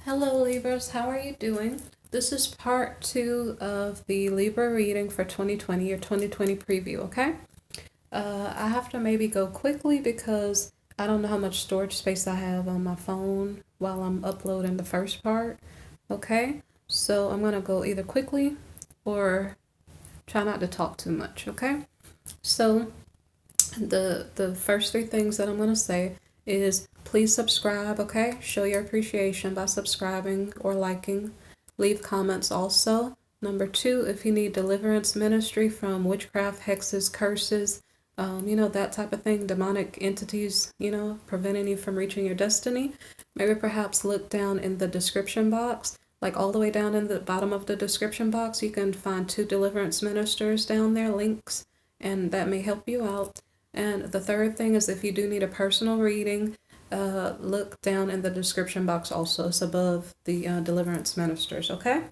Hello Libras, how are you doing? This is part 2 of the Libra reading for 2020 or 2020 preview, okay? I have to maybe go quickly because I don't know how much storage space I have on my phone while I'm uploading the first part, okay? So I'm going to go either quickly or try not to talk too much, okay? So the first three things that I'm going to say is please subscribe, okay? Show your appreciation by subscribing or liking. Leave comments also. Number 2, if you need deliverance ministry from witchcraft, hexes, curses, that type of thing, demonic entities, preventing you from reaching your destiny, maybe perhaps look down in the description box. Like all the way down in the bottom of the description box, you can find 2 deliverance ministers down there, links, and that may help you out. And the third thing is if you do need a personal reading, look down in the description box also. It's above the deliverance ministers, okay?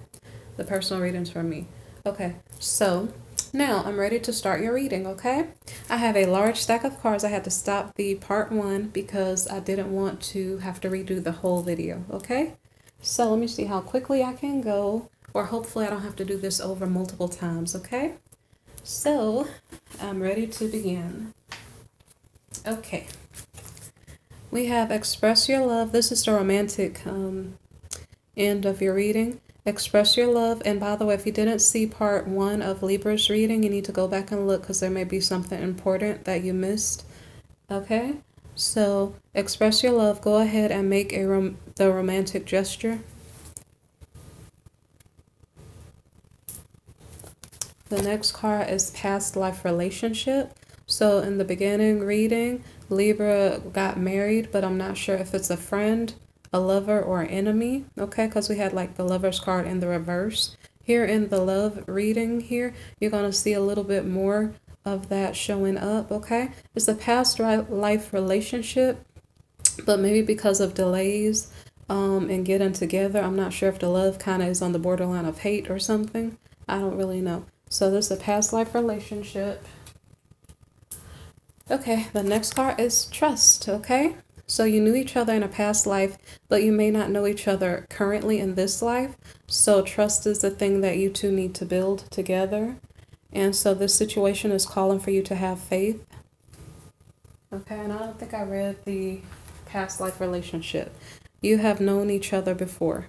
The personal readings from me. Okay, so now I'm ready to start your reading, okay? I have a large stack of cards. I had to stop the part 1 because I didn't want to have to redo the whole video, okay? So let me see how quickly I can go, or hopefully I don't have to do this over multiple times, okay? So I'm ready to begin. Okay. We have express your love. This is the romantic end of your reading. Express your love. And by the way, if you didn't see part 1 of Libra's reading, you need to go back and look because there may be something important that you missed. Okay? So express your love. Go ahead and make the romantic gesture. The next card is past life relationship. So in the beginning reading, Libra got married, but I'm not sure if it's a friend, a lover, or an enemy, okay? Because we had like the lover's card in the reverse. Here in the love reading here, you're going to see a little bit more of that showing up, okay? It's a past life relationship, but maybe because of delays in getting together, I'm not sure if the love kind of is on the borderline of hate or something. I don't really know. So this is a past life relationship. Okay, the next card is trust, okay? So you knew each other in a past life, but you may not know each other currently in this life. So trust is the thing that you two need to build together. And so this situation is calling for you to have faith. Okay, and I don't think I read the past life relationship. You have known each other before.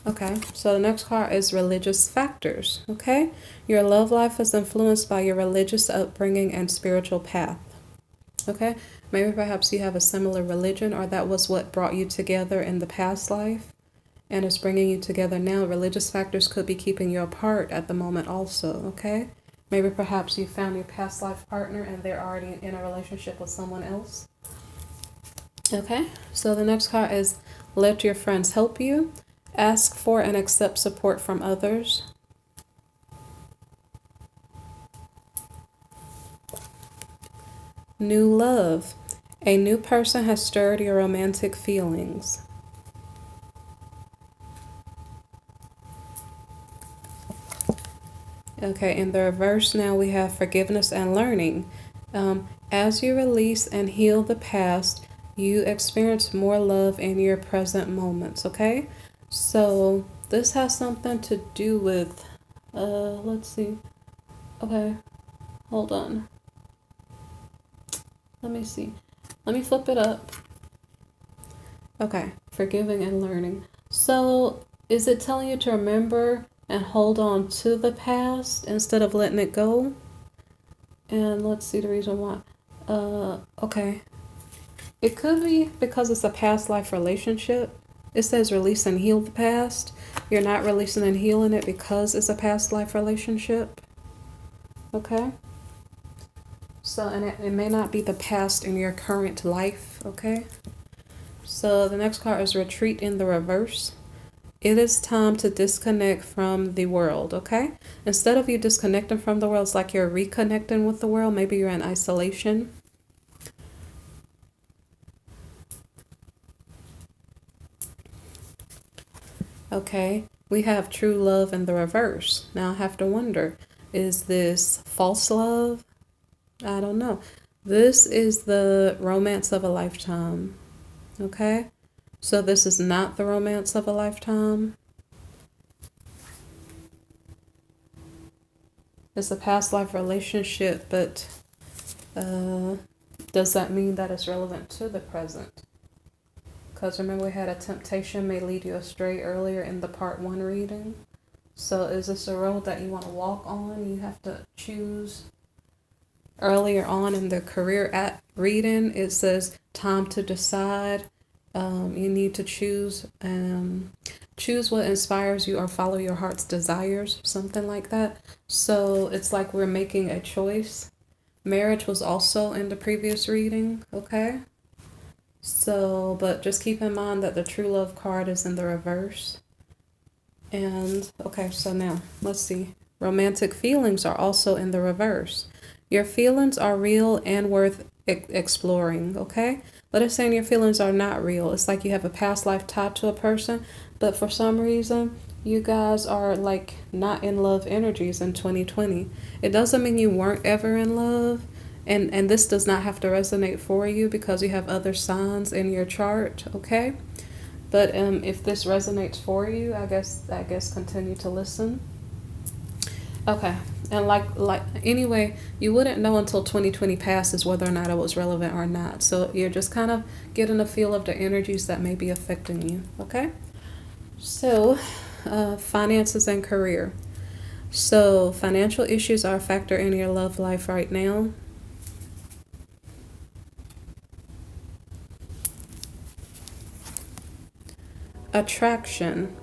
Okay, so the next card is religious factors, okay? Your love life is influenced by your religious upbringing and spiritual path, okay? Maybe perhaps you have a similar religion or that was what brought you together in the past life and is bringing you together now. Religious factors could be keeping you apart at the moment also, okay? Maybe perhaps you found your past life partner and they're already in a relationship with someone else. Okay, so the next card is let your friends help you. Ask for and accept support from others. New love. A new person has stirred your romantic feelings. Okay, in the reverse now we have forgiveness and learning. As you release and heal the past, you experience more love in your present moments, okay? So this has something to do with, let's see. Okay, hold on. Let me see. Let me flip it up. Okay, forgiving and learning. So is it telling you to remember and hold on to the past instead of letting it go? And let's see the reason why. Okay. It could be because it's a past life relationship. It says release and heal the past. You're not releasing and healing it because it's a past life relationship. Okay? So, and it may not be the past in your current life, okay? So the next card is retreat in the reverse. It is time to disconnect from the world, okay? Instead of you disconnecting from the world, it's like you're reconnecting with the world. Maybe you're in isolation. Okay, we have true love in the reverse. Now I have to wonder, is this false love? I don't know. This is the romance of a lifetime. Okay? So this is not the romance of a lifetime. It's a past life relationship, but does that mean that it's relevant to the present? Because remember, we had a temptation may lead you astray earlier in the part 1 reading. So is this a road that you want to walk on? You have to choose. Earlier on in the career at reading, it says time to decide. You need to choose what inspires you or follow your heart's desires, something like that. So it's like we're making a choice. Marriage was also in the previous reading, okay? So, but just keep in mind that the true love card is in the reverse. And, okay, so now, let's see. Romantic feelings are also in the reverse. Your feelings are real and worth exploring, okay? Let us say your feelings are not real. It's like you have a past life tied to a person, but for some reason, you guys are like not in love energies in 2020. It doesn't mean you weren't ever in love, and this does not have to resonate for you because you have other signs in your chart, okay? But if this resonates for you, I guess continue to listen. Okay. And like anyway, you wouldn't know until 2020 passes whether or not it was relevant or not. So you're just kind of getting a feel of the energies that may be affecting you. Okay. So finances and career. So financial issues are a factor in your love life right now. Attraction.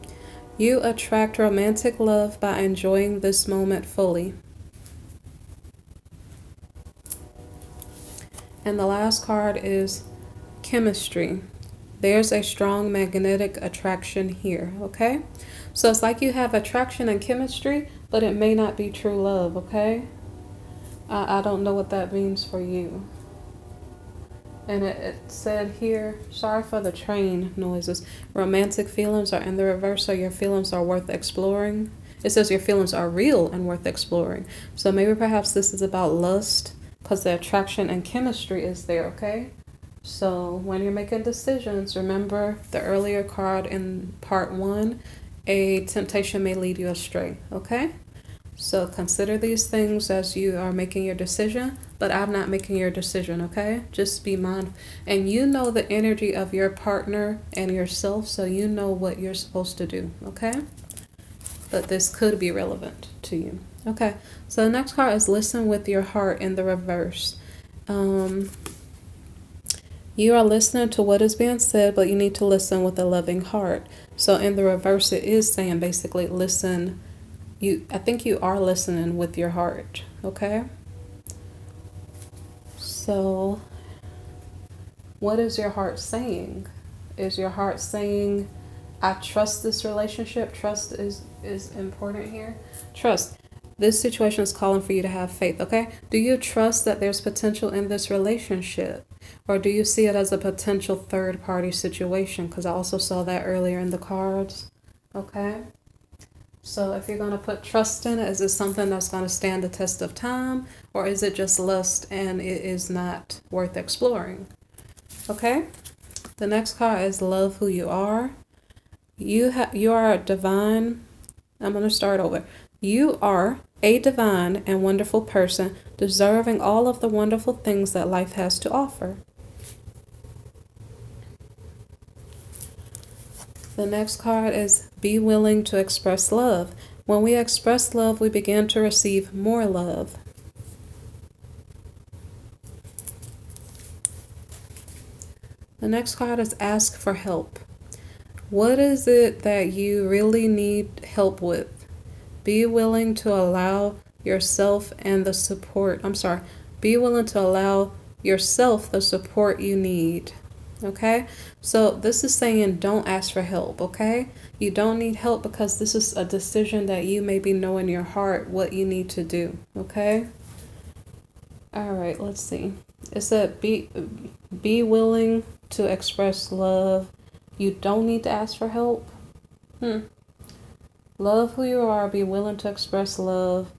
You attract romantic love by enjoying this moment fully. And the last card is chemistry. There's a strong magnetic attraction here, okay? So it's like you have attraction and chemistry, but it may not be true love, okay? I don't know what that means for you. And it said here, sorry for the train noises, romantic feelings are in the reverse, so your feelings are worth exploring. It says your feelings are real and worth exploring. So maybe perhaps this is about lust, because the attraction and chemistry is there, okay? So when you're making decisions, remember the earlier card in part 1, a temptation may lead you astray, okay? So consider these things as you are making your decision, but I'm not making your decision, okay? Just be mindful. And you know the energy of your partner and yourself, so you know what you're supposed to do, okay? But this could be relevant to you. Okay, so the next card is listen with your heart in the reverse. You are listening to what is being said, but you need to listen with a loving heart. So in the reverse, it is saying basically listen. I think you are listening with your heart, okay? So what is your heart saying? Is your heart saying, I trust this relationship? Trust is important here. Trust. This situation is calling for you to have faith, okay? Do you trust that there's potential in this relationship? Or do you see it as a potential third-party situation? Because I also saw that earlier in the cards, okay? So if you're going to put trust in it, is it something that's going to stand the test of time? Or is it just lust and it is not worth exploring? Okay? The next card is love who you are. You are divine. I'm going to start over. You are a divine and wonderful person, deserving all of the wonderful things that life has to offer. The next card is be willing to express love. When we express love, we begin to receive more love. The next card is ask for help. What is it that you really need help with? Be willing to allow yourself and the support. Be willing to allow yourself the support you need. Okay? So this is saying don't ask for help, okay? You don't need help because this is a decision that you maybe know in your heart what you need to do, okay? All right, let's see. It said be willing to express love. You don't need to ask for help. Love who you are, be willing to express love.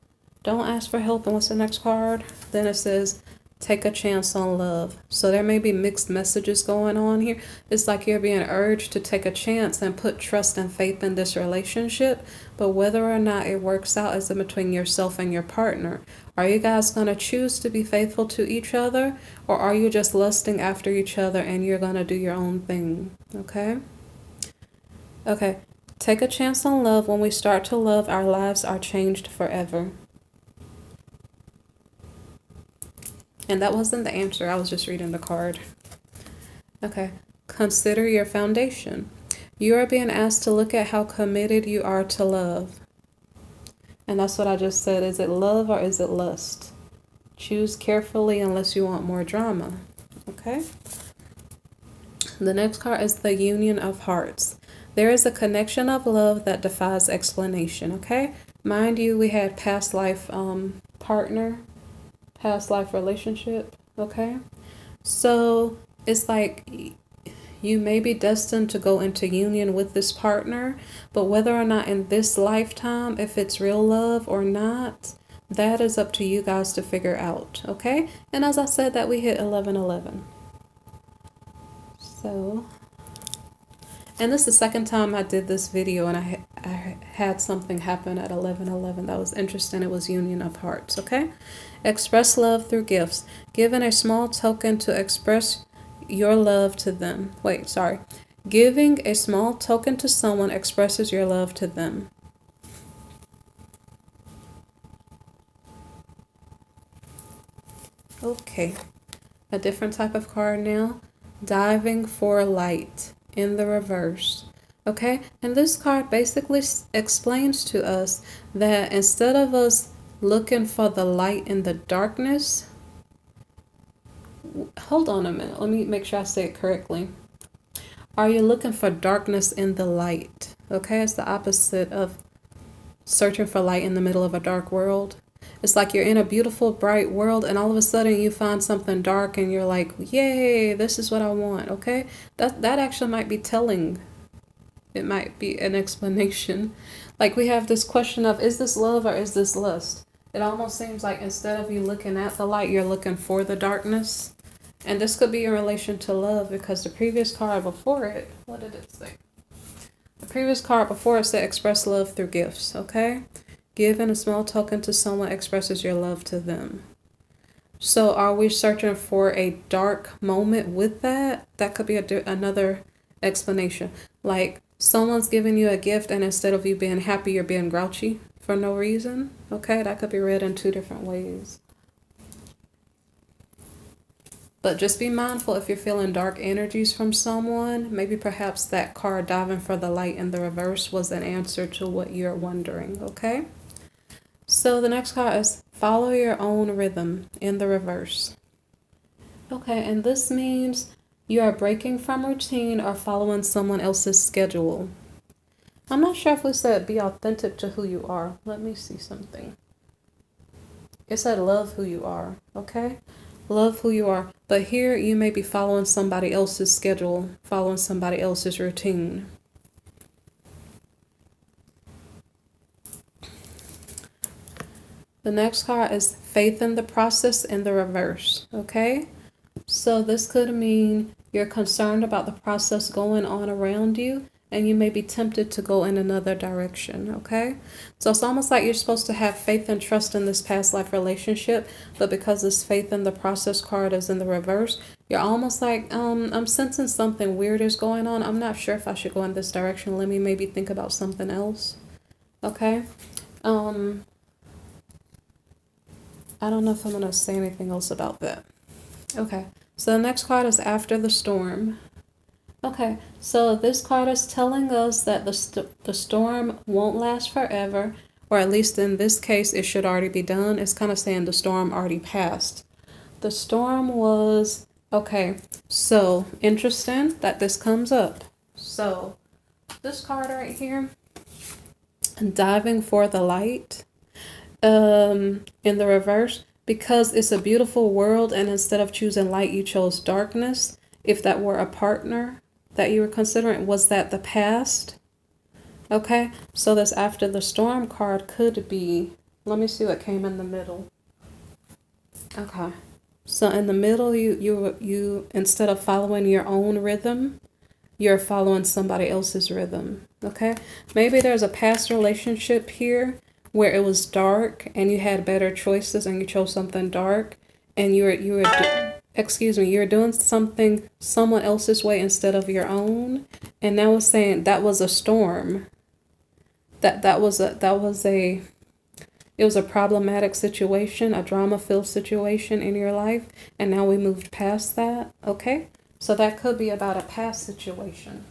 Don't ask for help. And what's the next card? Then it says, take a chance on love. So there may be mixed messages going on here. It's like you're being urged to take a chance and put trust and faith in this relationship. But whether or not it works out is in between yourself and your partner. Are you guys going to choose to be faithful to each other? Or are you just lusting after each other and you're going to do your own thing? Okay? Okay. Take a chance on love. When we start to love, our lives are changed forever. And that wasn't the answer. I was just reading the card. Okay. Consider your foundation. You are being asked to look at how committed you are to love. And that's what I just said. Is it love or is it lust? Choose carefully unless you want more drama. Okay. The next card is the Union of Hearts. There is a connection of love that defies explanation. Okay. Mind you, we had past life partner. Past life relationship, okay? So it's like you may be destined to go into union with this partner, but whether or not in this lifetime, if it's real love or not, that is up to you guys to figure out, okay? And as I said, that we hit 1111. So, and this is the second time I did this video, and I had something happen at 1111 that was interesting. It was Union of Hearts, okay? Express love through gifts. Given a small token to express your love to them. Giving a small token to someone expresses your love to them. Okay. A different type of card now. Diving for light in the reverse. Okay? And this card basically explains to us that instead of us looking for the light in the darkness. Hold on a minute. Let me make sure I say it correctly. Are you looking for darkness in the light? Okay, it's the opposite of searching for light in the middle of a dark world. It's like you're in a beautiful, bright world, and all of a sudden you find something dark and you're like, yay, this is what I want. Okay, that actually might be telling. It might be an explanation. Like we have this question of, is this love or is this lust? It almost seems like instead of you looking at the light, you're looking for the darkness. And this could be in relation to love, because the previous card before it, what did it say? The previous card before it said express love through gifts, okay? Giving a small token to someone expresses your love to them. So are we searching for a dark moment with that? That could be another explanation. Like someone's giving you a gift and instead of you being happy, you're being grouchy for no reason. Okay, that could be read in two different ways. But just be mindful if you're feeling dark energies from someone. Maybe perhaps that card diving for the light in the reverse was an answer to what you're wondering, okay? So the next card is follow your own rhythm in the reverse. Okay, and this means you are breaking from routine or following someone else's schedule. I'm not sure if we said be authentic to who you are. Let me see something. It said love who you are, okay? Love who you are. But here you may be following somebody else's schedule, following somebody else's routine. The next card is faith in the process in the reverse, okay? So this could mean you're concerned about the process going on around you, and you may be tempted to go in another direction, okay? So it's almost like you're supposed to have faith and trust in this past life relationship, but because this faith in the process card is in the reverse, you're almost like, I'm sensing something weird is going on. I'm not sure if I should go in this direction. Let me maybe think about something else, okay? I don't know if I'm going to say anything else about that. Okay, so the next card is After the Storm. Okay, so this card is telling us that the storm won't last forever, or at least in this case, it should already be done. It's kind of saying the storm already passed. The storm was, okay, so interesting that this comes up. So this card right here, diving for the light, in the reverse, because it's a beautiful world, and instead of choosing light, you chose darkness. If that were a partner that you were considering, was that the past? Okay, so this After the Storm card could be, let me see what came in the middle. Okay, So in the middle, you instead of following your own rhythm, you're following somebody else's rhythm. Okay? Maybe there's a past relationship here where it was dark and you had better choices and you chose something dark, and you're doing something someone else's way instead of your own. And now it's saying that was a storm. That was a it was a problematic situation, a drama-filled situation in your life, and now we moved past that, okay? So that could be about a past situation.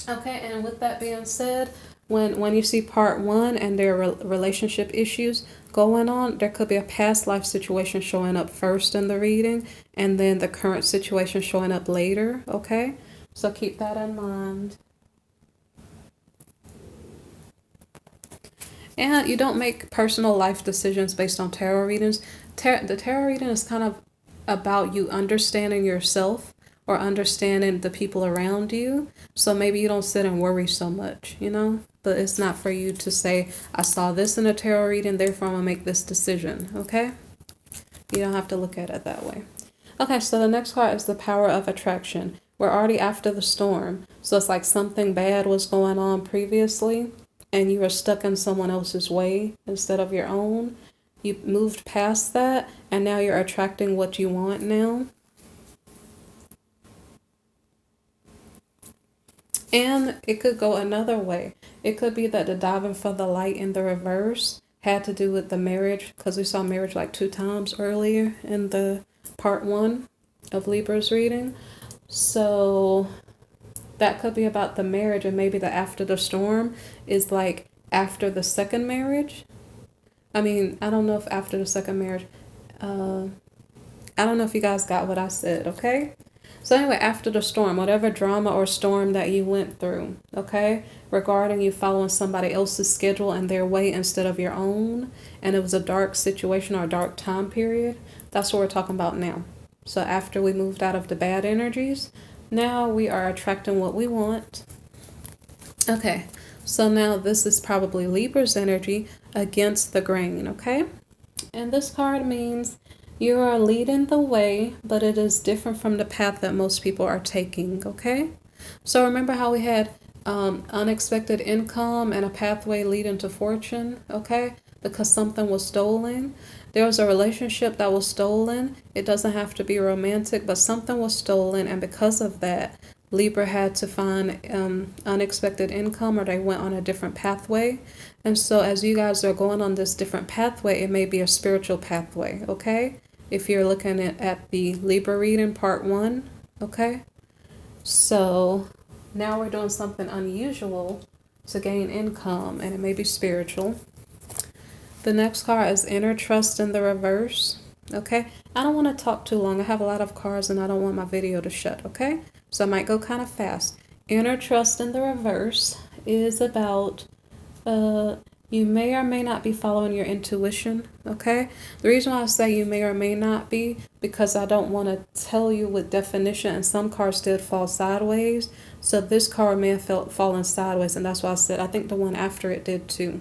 Okay, and with that being said, when you see part one and there are relationship issues going on, there could be a past life situation showing up first in the reading, and then the current situation showing up later, okay? So keep that in mind. And you don't make personal life decisions based on tarot readings. The tarot reading is kind of about you understanding yourself or understanding the people around you. So maybe you don't sit and worry so much, you know? But it's not for you to say, I saw this in a tarot reading, therefore I'm going to make this decision, okay? You don't have to look at it that way. Okay, so the next card is the power of attraction. We're already after the storm. So it's like something bad was going on previously, and you were stuck in someone else's way instead of your own. You moved past that, and now you're attracting what you want now. And it could go another way. It could be that the diving for the light in the reverse had to do with the marriage, because we saw marriage like 2 times earlier in the part 1 of Libra's reading. So that could be about the marriage, and maybe the after the storm is like after the second marriage. I mean, I don't know if after the second marriage, I don't know if you guys got what I said, okay? So anyway, after the storm, whatever drama or storm that you went through, okay, regarding you following somebody else's schedule and their way instead of your own, and it was a dark situation or a dark time period, that's what we're talking about now. So after we moved out of the bad energies, now we are attracting what we want. Okay, so now this is probably Libra's energy against the grain, okay? And this card means you are leading the way, but it is different from the path that most people are taking, okay? So remember how we had unexpected income and a pathway leading to fortune, okay? Because something was stolen. There was a relationship that was stolen. It doesn't have to be romantic, but something was stolen, and because of that, Libra had to find unexpected income, or they went on a different pathway. And so as you guys are going on this different pathway, it may be a spiritual pathway, okay? If you're looking at the Libra reading part 1, okay? So now we're doing something unusual to gain income, and it may be spiritual. The next card is inner trust in the reverse, okay? I don't want to talk too long. I have a lot of cards and I don't want my video to shut, okay? So I might go kind of fast. Inner trust in the reverse is about you may or may not be following your intuition, okay? The reason why I say you may or may not be, because I don't want to tell you with definition, and some cards did fall sideways. So this card may have fallen sideways, and that's why I said I think the one after it did too.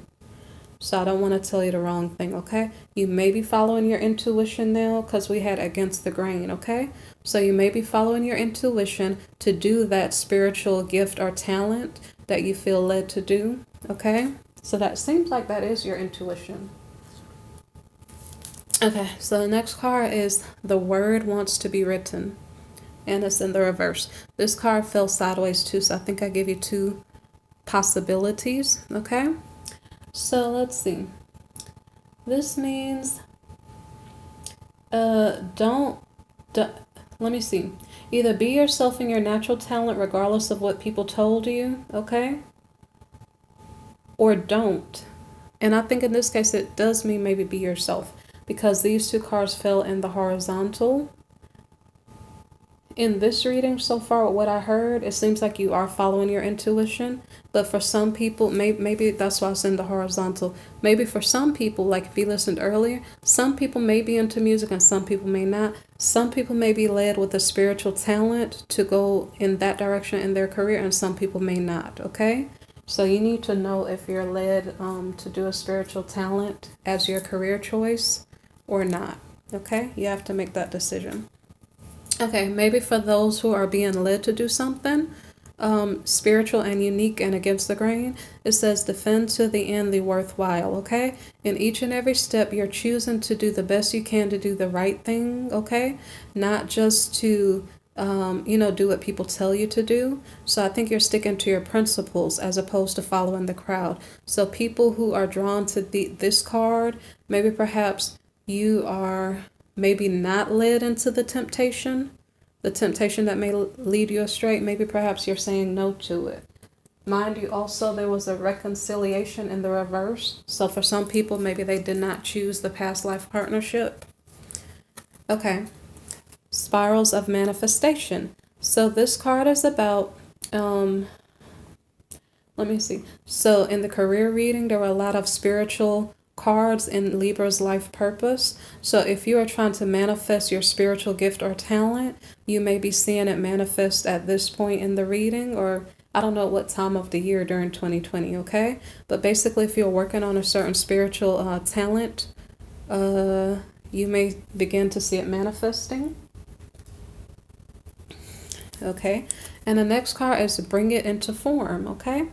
So I don't want to tell you the wrong thing, okay? You may be following your intuition now, because we had against the grain, okay? So you may be following your intuition to do that spiritual gift or talent that you feel led to do, okay? So that seems like that is your intuition. Okay, so the next card is the word wants to be written, and it's in the reverse. This card fell sideways too, so I think I give you 2 possibilities, okay? So let's see. This means let me see. Either be yourself in your natural talent regardless of what people told you, okay? Or don't. And I think in this case it does mean maybe be yourself, because these 2 cards fell in the horizontal. In this reading so far, what I heard, it seems like you are following your intuition, but for some people, maybe that's why it's in the horizontal. Maybe for some people, like if you listened earlier, some people may be into music and some people may not. Some people may be led with a spiritual talent to go in that direction in their career, and some people may not, okay? So you need to know if you're led to do a spiritual talent as your career choice, or not. Okay, you have to make that decision. Okay, maybe for those who are being led to do something spiritual and unique and against the grain, it says defend to the end the worthwhile. Okay, in each and every step you're choosing to do the best you can to do the right thing. Okay, not just to do what people tell you to do. So I think you're sticking to your principles as opposed to following the crowd. So people who are drawn to this card, maybe perhaps you are maybe not led into the temptation that may lead you astray. Maybe perhaps you're saying no to it. Mind you, also there was a reconciliation in the reverse. So for some people, maybe they did not choose the past life partnership. Okay. Spirals of manifestation. So this card is about, let me see. So in the career reading, there were a lot of spiritual cards in Libra's life purpose. So if you are trying to manifest your spiritual gift or talent, you may be seeing it manifest at this point in the reading, or I don't know what time of the year during 2020, okay? But basically, if you're working on a certain spiritual talent, you may begin to see it manifesting. Okay, and the next card is bring it into form. Okay,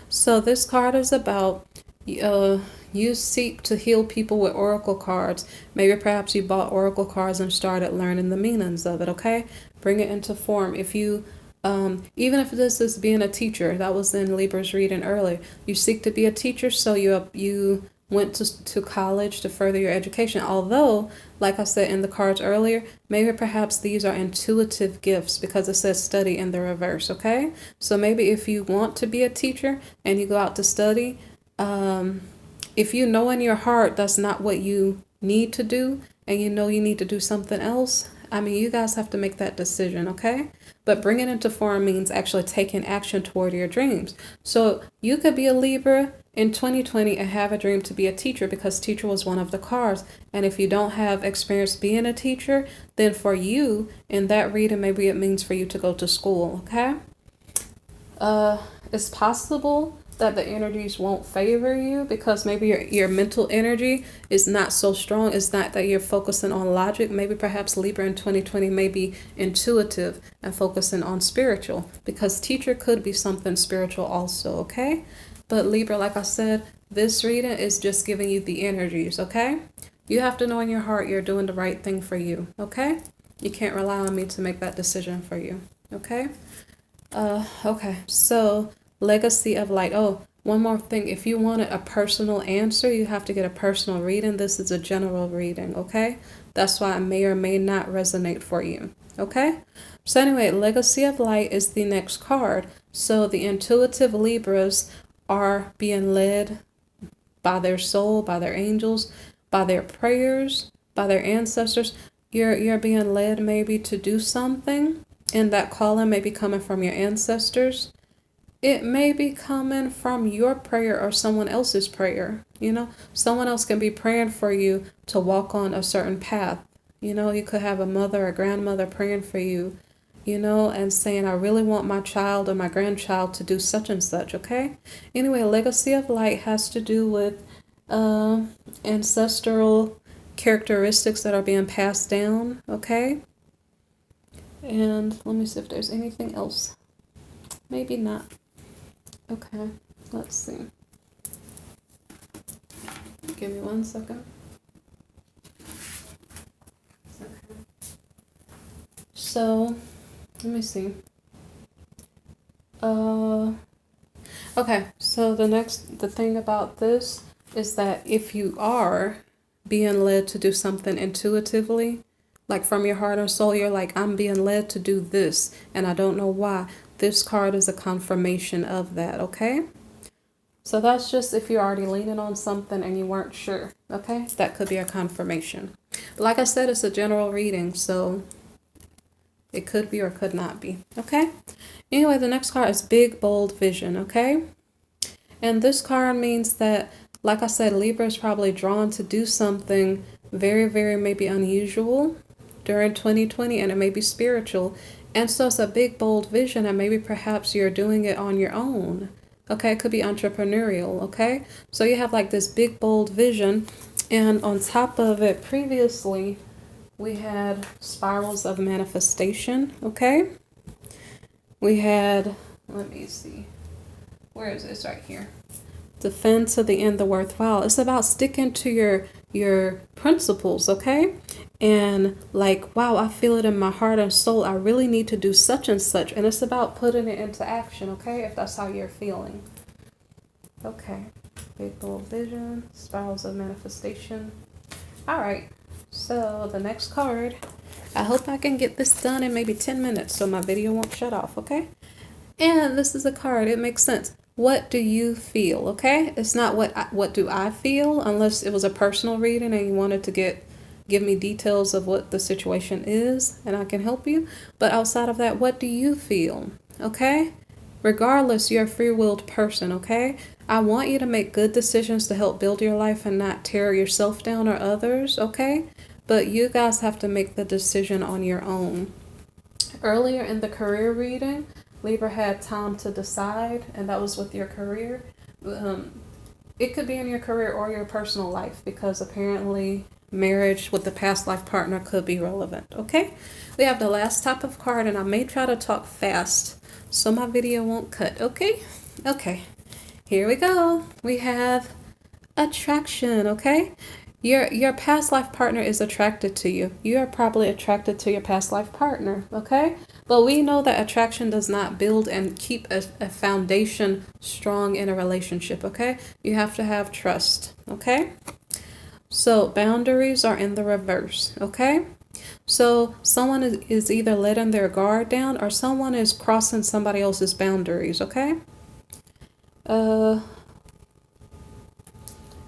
so this card is about you seek to heal people with oracle cards. Maybe perhaps you bought oracle cards and started learning the meanings of it. Okay, bring it into form. If you even if this is being a teacher, that was in Libra's reading earlier, you seek to be a teacher, so you went to college to further your education. Although, like I said in the cards earlier, maybe perhaps these are intuitive gifts because it says study in the reverse, okay? So maybe if you want to be a teacher and you go out to study, if you know in your heart that's not what you need to do and you know you need to do something else, I mean, you guys have to make that decision, okay? But bringing it into form means actually taking action toward your dreams. So you could be a Libra in 2020 and have a dream to be a teacher because teacher was one of the cards. And if you don't have experience being a teacher, then for you in that reading, maybe it means for you to go to school, okay? It's possible that the energies won't favor you because maybe your mental energy is not so strong. It's not that you're focusing on logic. Maybe perhaps Libra in 2020 may be intuitive and focusing on spiritual because teacher could be something spiritual also, okay? But Libra, like I said, this reading is just giving you the energies, okay? You have to know in your heart you're doing the right thing for you, okay? You can't rely on me to make that decision for you, okay? Okay, so legacy of light. Oh, one more thing. If you wanted a personal answer, you have to get a personal reading. This is a general reading, okay? That's why it may or may not resonate for you, okay? So anyway, legacy of light is the next card. So the intuitive Libras are being led by their soul, by their angels, by their prayers, by their ancestors. You're being led maybe to do something, and that calling may be coming from your ancestors. It may be coming from your prayer or someone else's prayer. You know, someone else can be praying for you to walk on a certain path. You know, you could have a mother or grandmother praying for you, you know, and saying, I really want my child or my grandchild to do such and such, okay? Anyway, legacy of light has to do with ancestral characteristics that are being passed down, okay? And let me see if there's anything else. Maybe not. Okay, let's see. Give me 1 second. Okay. So, let me see. Okay, so the thing about this is that if you are being led to do something intuitively, like from your heart or soul, you're like, I'm being led to do this, and I don't know why. This card is a confirmation of that, okay? So that's just if you're already leaning on something and you weren't sure, okay? That could be a confirmation. But like I said, it's a general reading, so it could be or could not be, okay? Anyway, the next card is Big Bold Vision, okay? And this card means that, like I said, Libra is probably drawn to do something very, very maybe unusual during 2020, and it may be spiritual. And so it's a big, bold vision, and maybe perhaps you're doing it on your own. Okay, it could be entrepreneurial, okay? So you have like this big, bold vision, And on top of it, previously, we had spirals of manifestation, okay? We had, let me see, where is this? Right here. Defend to the end the worthwhile. It's about sticking to your principles, okay? And like, wow, I feel it in my heart and soul. I really need to do such and such. And it's about putting it into action, okay? If that's how you're feeling. Okay. Big bold vision, spirals of manifestation. All right. So the next card, I hope I can get this done in maybe 10 minutes so my video won't shut off, okay? And this is a card. It makes sense. What do you feel, okay? It's not what do I feel, unless it was a personal reading and you wanted to give me details of what the situation is and I can help you. But outside of that, what do you feel, okay? Regardless, you're a free-willed person, okay? I want you to make good decisions to help build your life and not tear yourself down or others, okay? But you guys have to make the decision on your own. Earlier in the career reading, Libra had time to decide, and that was with your career. It could be in your career or your personal life, because apparently marriage with the past life partner could be relevant, okay? We have the last type of card, and I may try to talk fast so my video won't cut, okay? Okay, here we go. We have attraction, okay? Your past life partner is attracted to you. You are probably attracted to your past life partner, okay? But we know that attraction does not build and keep a foundation strong in a relationship, okay? You have to have trust, okay? So boundaries are in the reverse, okay? So someone is either letting their guard down or someone is crossing somebody else's boundaries, okay?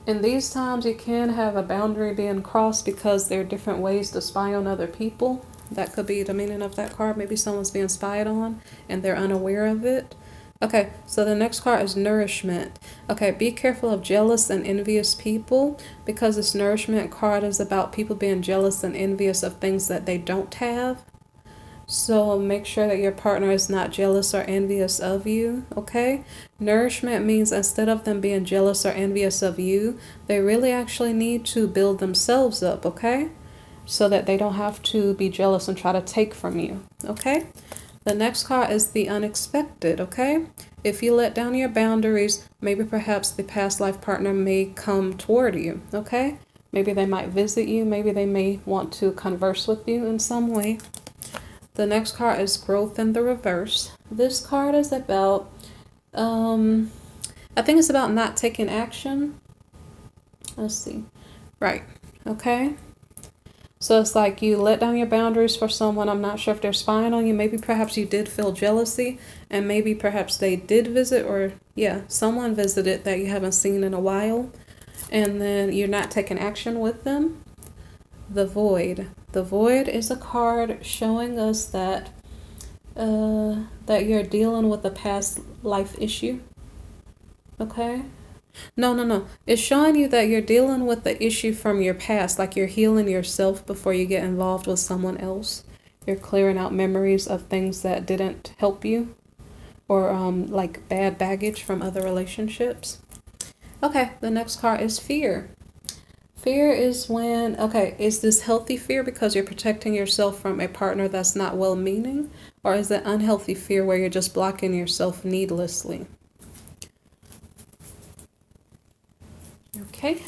In these times, you can have a boundary being crossed because there are different ways to spy on other people. That could be the meaning of that card. Maybe someone's being spied on and they're unaware of it. Okay, so the next card is nourishment. Okay, be careful of jealous and envious people, because this nourishment card is about people being jealous and envious of things that they don't have. So make sure that your partner is not jealous or envious of you, okay? Nourishment means instead of them being jealous or envious of you, they really actually need to build themselves up, okay? So that they don't have to be jealous and try to take from you, okay? The next card is the unexpected, okay? If you let down your boundaries, maybe perhaps the past life partner may come toward you, okay? Maybe they might visit you. Maybe they may want to converse with you in some way. The next card is growth in the reverse. This card is about, I think it's about not taking action. Let's see. Right. Okay. So it's like you let down your boundaries for someone. I'm not sure if they're spying on you. Maybe perhaps you did feel jealousy, and maybe perhaps they did visit, or yeah, someone visited that you haven't seen in a while, and then you're not taking action with them. The void. The void is a card showing us that that you're dealing with a past life issue. Okay? No. It's showing you that you're dealing with the issue from your past, like you're healing yourself before you get involved with someone else. You're clearing out memories of things that didn't help you, or like bad baggage from other relationships. Okay, the next card is fear. Fear is when, okay, is this healthy fear because you're protecting yourself from a partner that's not well-meaning? Or is it unhealthy fear where you're just blocking yourself needlessly? Okay.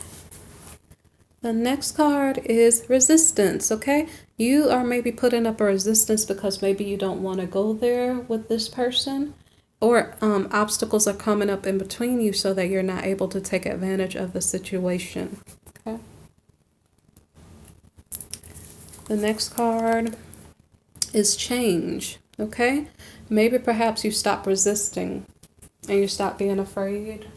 The next card is resistance, okay? You are maybe putting up a resistance because maybe you don't want to go there with this person. Or obstacles are coming up in between you so that you're not able to take advantage of the situation. Okay. The next card is change. Okay. Maybe perhaps you stop resisting and you stop being afraid.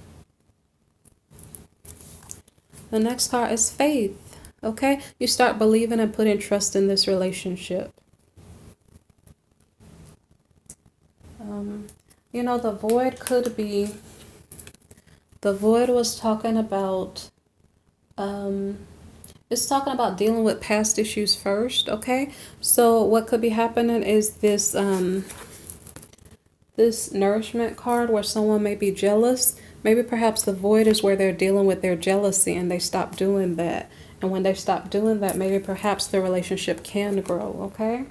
The next card is faith. Okay. You start believing and putting trust in this relationship. You know, the void could be, the void was talking about, it's talking about dealing with past issues first, okay? So what could be happening is this, this nourishment card where someone may be jealous. Maybe perhaps the void is where they're dealing with their jealousy and they stop doing that. And when they stop doing that, maybe perhaps the relationship can grow, okay?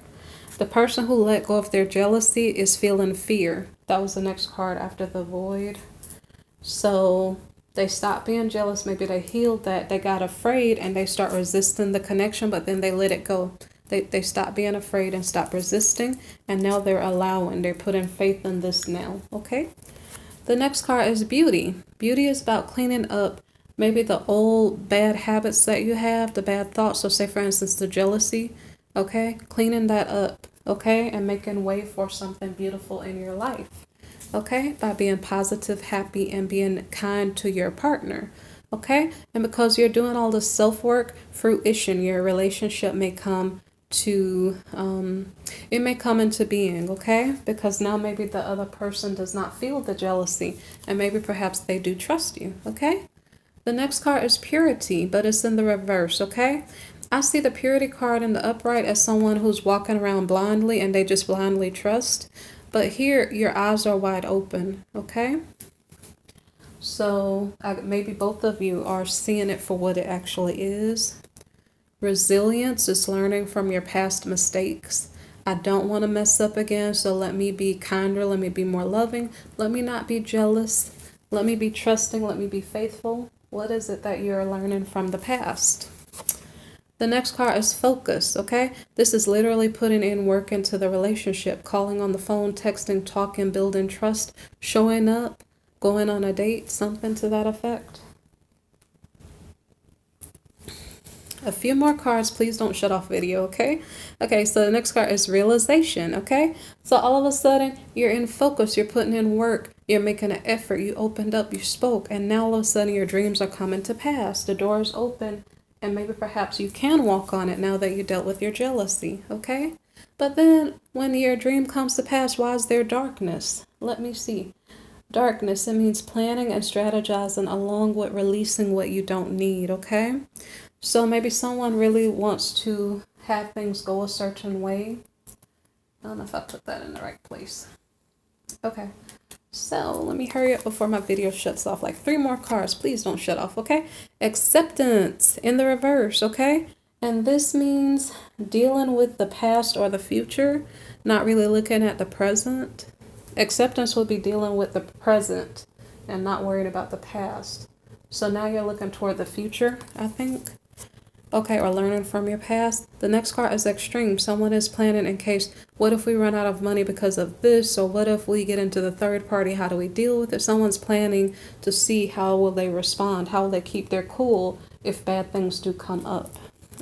The person who let go of their jealousy is feeling fear. That was the next card after the void. So they stopped being jealous. Maybe they healed that. They got afraid and they start resisting the connection, but then they let it go. They stop being afraid and stop resisting. And now they're allowing. They're putting faith in this now, okay? The next card is beauty. Beauty is about cleaning up maybe the old bad habits that you have, the bad thoughts. So say, for instance, the jealousy, okay? Cleaning that up, okay? And making way for something beautiful in your life, okay? By being positive, happy, and being kind to your partner, okay? And because you're doing all this self-work, fruition, your relationship may come to it may come into being, okay? Because now maybe the other person does not feel the jealousy and maybe perhaps they do trust you, okay? The next card is purity, but it's in the reverse, okay? I see the purity card in the upright as someone who's walking around blindly and they just blindly trust, but here your eyes are wide open, okay? So maybe both of you are seeing it for what it actually is. Resilience is learning from your past mistakes. I don't want to mess up again, so let me be kinder, let me be more loving, let me not be jealous, let me be trusting, let me be faithful. What is it that you're learning from the past? The next card is focus, okay? This is literally putting in work into the relationship, calling on the phone, texting, talking, building trust, showing up, going on a date, something to that effect. A few more cards, please don't shut off video, okay? Okay, so the next card is realization, okay? So all of a sudden, you're in focus, you're putting in work, you're making an effort, you opened up, you spoke, and now all of a sudden your dreams are coming to pass. The door is open, and maybe perhaps you can walk on it now that you dealt with your jealousy, okay? But then when your dream comes to pass, why is there darkness? Let me see. Darkness, it means planning and strategizing along with releasing what you don't need, okay? So maybe someone really wants to have things go a certain way. I don't know if I put that in the right place. Okay, so let me hurry up before my video shuts off. Like 3 more cards. Please don't shut off, okay? Acceptance in the reverse, okay? And this means dealing with the past or the future, not really looking at the present. Acceptance will be dealing with the present and not worried about the past. So now you're looking toward the future, I think. Okay, or learning from your past. The next card is extreme. Someone is planning in case, what if we run out of money because of this? Or what if we get into the third party? How do we deal with it? Someone's planning to see how will they respond? How will they keep their cool if bad things do come up?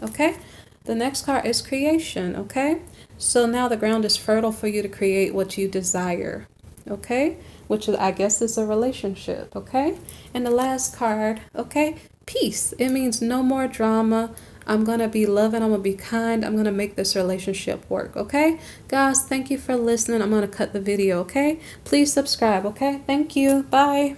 Okay, the next card is creation. Okay, so now the ground is fertile for you to create what you desire. Okay, which I guess is a relationship. Okay, and the last card, okay, peace. It means no more drama. I'm going to be loving. I'm going to be kind. I'm going to make this relationship work. Okay, guys, thank you for listening. I'm going to cut the video. Okay, please subscribe. Okay, thank you. Bye.